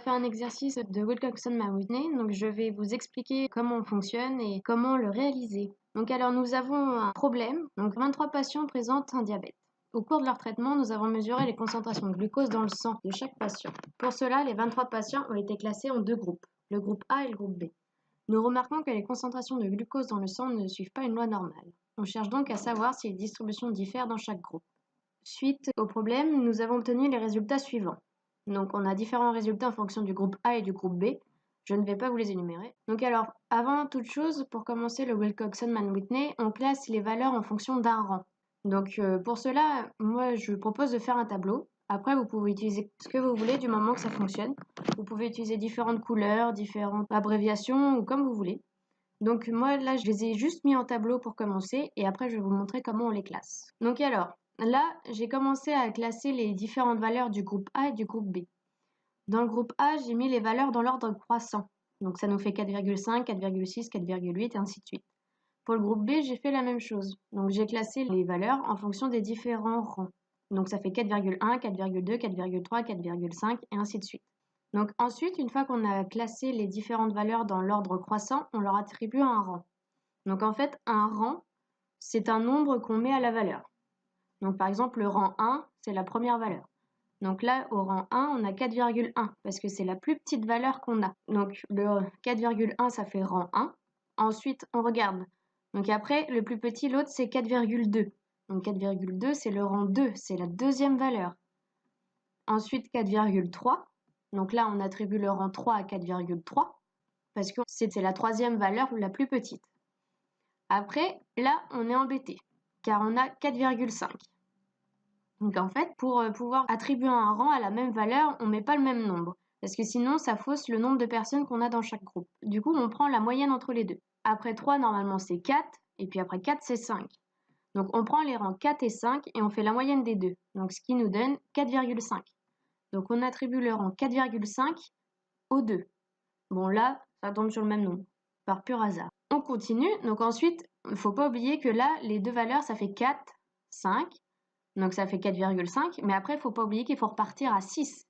fait un exercice de Wilcoxon-Whitney, donc je vais vous expliquer comment on fonctionne et comment le réaliser. Donc alors nous avons un problème, donc 23 patients présentent un diabète. Au cours de leur traitement, nous avons mesuré les concentrations de glucose dans le sang de chaque patient. Pour cela, les 23 patients ont été classés en deux groupes, le groupe A et le groupe B. Nous remarquons que les concentrations de glucose dans le sang ne suivent pas une loi normale. On cherche donc à savoir si les distributions diffèrent dans chaque groupe. Suite au problème, nous avons obtenu les résultats suivants. Donc on a différents résultats en fonction du groupe A et du groupe B. Je ne vais pas vous les énumérer. Donc alors, avant toute chose, pour commencer le Wilcoxon-Whitney, on classe les valeurs en fonction d'un rang. Donc pour cela, moi je propose de faire un tableau. Après, vous pouvez utiliser ce que vous voulez du moment que ça fonctionne. Vous pouvez utiliser différentes couleurs, différentes abréviations ou comme vous voulez. Donc moi là, je les ai juste mis en tableau pour commencer et après je vais vous montrer comment on les classe. Donc alors, là, j'ai commencé à classer les différentes valeurs du groupe A et du groupe B. Dans le groupe A, j'ai mis les valeurs dans l'ordre croissant. Donc ça nous fait 4,5, 4,6, 4,8 et ainsi de suite. Pour le groupe B, j'ai fait la même chose. Donc j'ai classé les valeurs en fonction des différents rangs. Donc ça fait 4,1, 4,2, 4,3, 4,5 et ainsi de suite. Donc ensuite, une fois qu'on a classé les différentes valeurs dans l'ordre croissant, on leur attribue un rang. Donc en fait, un rang, c'est un nombre qu'on met à la valeur. Donc par exemple, le rang 1, c'est la première valeur. Donc là, au rang 1, on a 4,1 parce que c'est la plus petite valeur qu'on a. Donc le 4,1, ça fait rang 1. Ensuite, on regarde. Donc après, le plus petit, l'autre, c'est 4,2. Donc 4,2, c'est le rang 2, c'est la deuxième valeur. Ensuite, 4,3. Donc là, on attribue le rang 3 à 4,3 parce que c'est la troisième valeur la plus petite. Après, là, on est embêté car on a 4,5. Donc en fait, pour pouvoir attribuer un rang à la même valeur, on ne met pas le même nombre. Parce que sinon, ça fausse le nombre de personnes qu'on a dans chaque groupe. Du coup, on prend la moyenne entre les deux. Après 3, normalement, c'est 4. Et puis après 4, c'est 5. Donc on prend les rangs 4 et 5 et on fait la moyenne des deux. Donc ce qui nous donne 4,5. Donc on attribue le rang 4,5 aux 2. Bon là, ça tombe sur le même nombre, par pur hasard. On continue. Donc ensuite, il ne faut pas oublier que là, les deux valeurs, ça fait 4, 5. Donc ça fait 4,5, mais après, il ne faut pas oublier qu'il faut repartir à 6.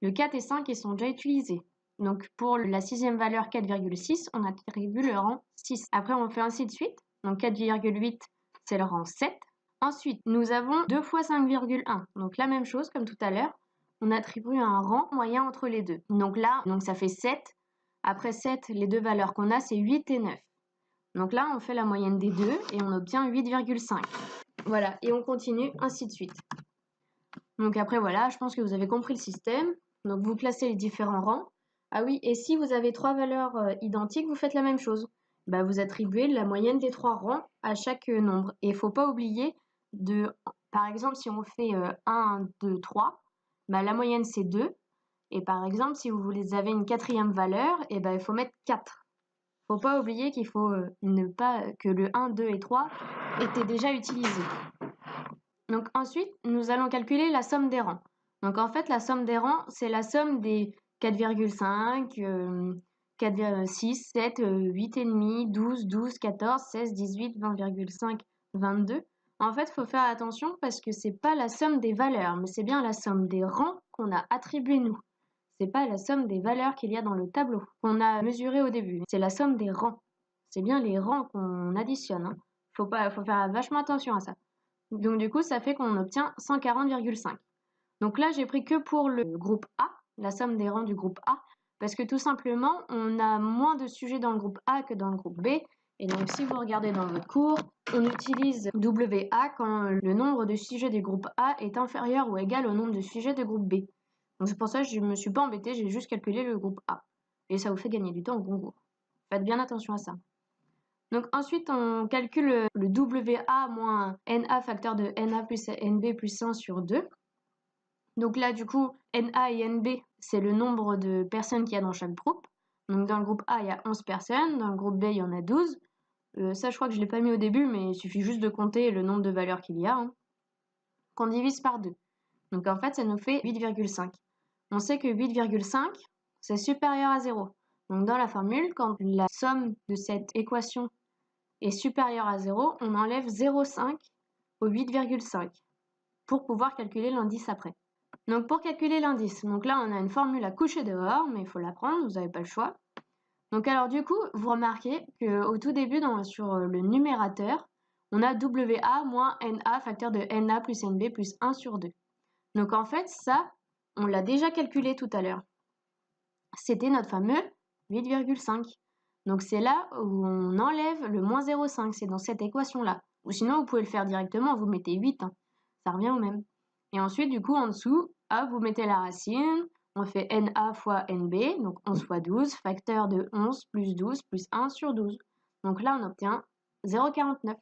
Le 4 et 5, ils sont déjà utilisés. Donc pour la sixième valeur 4,6, on attribue le rang 6. Après, on fait ainsi de suite. Donc 4,8, c'est le rang 7. Ensuite, nous avons 2 fois 5,1. Donc la même chose comme tout à l'heure. On attribue un rang moyen entre les deux. Donc là, ça fait 7. Après 7, les deux valeurs qu'on a, c'est 8 et 9. Donc là, on fait la moyenne des deux et on obtient 8,5. Voilà, et on continue ainsi de suite. Donc après, voilà, je pense que vous avez compris le système. Donc vous classez les différents rangs. Ah oui, et si vous avez trois valeurs identiques, vous faites la même chose. Bah, vous attribuez la moyenne des trois rangs à chaque nombre. Et il ne faut pas oublier par exemple, si on fait 1, 2, 3, bah, la moyenne c'est 2. Et par exemple, si vous avez une quatrième valeur, et il faut mettre 4. Il ne faut pas oublier qu'il faut que le 1, 2 et 3 étaient déjà utilisés. Donc ensuite, nous allons calculer la somme des rangs. Donc en fait, la somme des rangs, c'est la somme des 4,5, 4,6, 7, 8,5, 12, 12, 14, 16, 18, 20,5, 22. En fait, il faut faire attention parce que c'est pas la somme des valeurs, mais c'est bien la somme des rangs qu'on a attribués nous. C'est pas la somme des valeurs qu'il y a dans le tableau qu'on a mesuré au début. C'est la somme des rangs. C'est bien les rangs qu'on additionne. Faut faire vachement attention à ça. Donc du coup, ça fait qu'on obtient 140,5. Donc là, j'ai pris que pour le groupe A, la somme des rangs du groupe A, parce que tout simplement, on a moins de sujets dans le groupe A que dans le groupe B. Et donc si vous regardez dans votre cours, on utilise WA quand le nombre de sujets du groupe A est inférieur ou égal au nombre de sujets du groupe B. Donc c'est pour ça que je ne me suis pas embêtée, j'ai juste calculé le groupe A. Et ça vous fait gagner du temps au concours. Faites bien attention à ça. Donc ensuite, on calcule le WA moins NA facteur de NA plus NB plus 1 sur 2. Donc là, du coup, NA et NB, c'est le nombre de personnes qu'il y a dans chaque groupe. Donc dans le groupe A, il y a 11 personnes. Dans le groupe B, il y en a 12. Ça, je crois que je ne l'ai pas mis au début, mais il suffit juste de compter le nombre de valeurs qu'il y a. Qu'on divise par 2. Donc en fait, ça nous fait 8,5. On sait que 8,5, c'est supérieur à 0. Donc dans la formule, quand la somme de cette équation est supérieure à 0, on enlève 0,5 au 8,5 pour pouvoir calculer l'indice après. Donc pour calculer l'indice, donc là on a une formule à coucher dehors, mais il faut l'apprendre, vous n'avez pas le choix. Donc alors du coup, vous remarquez qu'au tout début, sur le numérateur, on a WA moins NA facteur de NA plus NB plus 1 sur 2. Donc en fait, ça, on l'a déjà calculé tout à l'heure. C'était notre fameux 8,5. Donc c'est là où on enlève le moins 0,5, c'est dans cette équation-là. Ou sinon, vous pouvez le faire directement, vous mettez 8, hein. Ça revient au même. Et ensuite, du coup, en dessous, vous mettez la racine, on fait NA fois NB, donc 11 fois 12, facteur de 11 plus 12 plus 1 sur 12. Donc là, on obtient 0,49.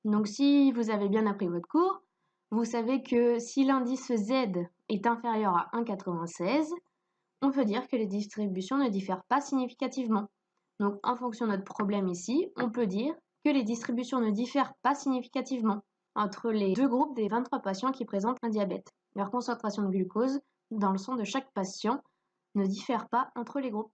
Donc si vous avez bien appris votre cours, vous savez que si l'indice Z est inférieur à 1,96, on peut dire que les distributions ne diffèrent pas significativement. Donc en fonction de notre problème ici, on peut dire que les distributions ne diffèrent pas significativement entre les deux groupes des 23 patients qui présentent un diabète. Leur concentration de glucose dans le sang de chaque patient ne diffère pas entre les groupes.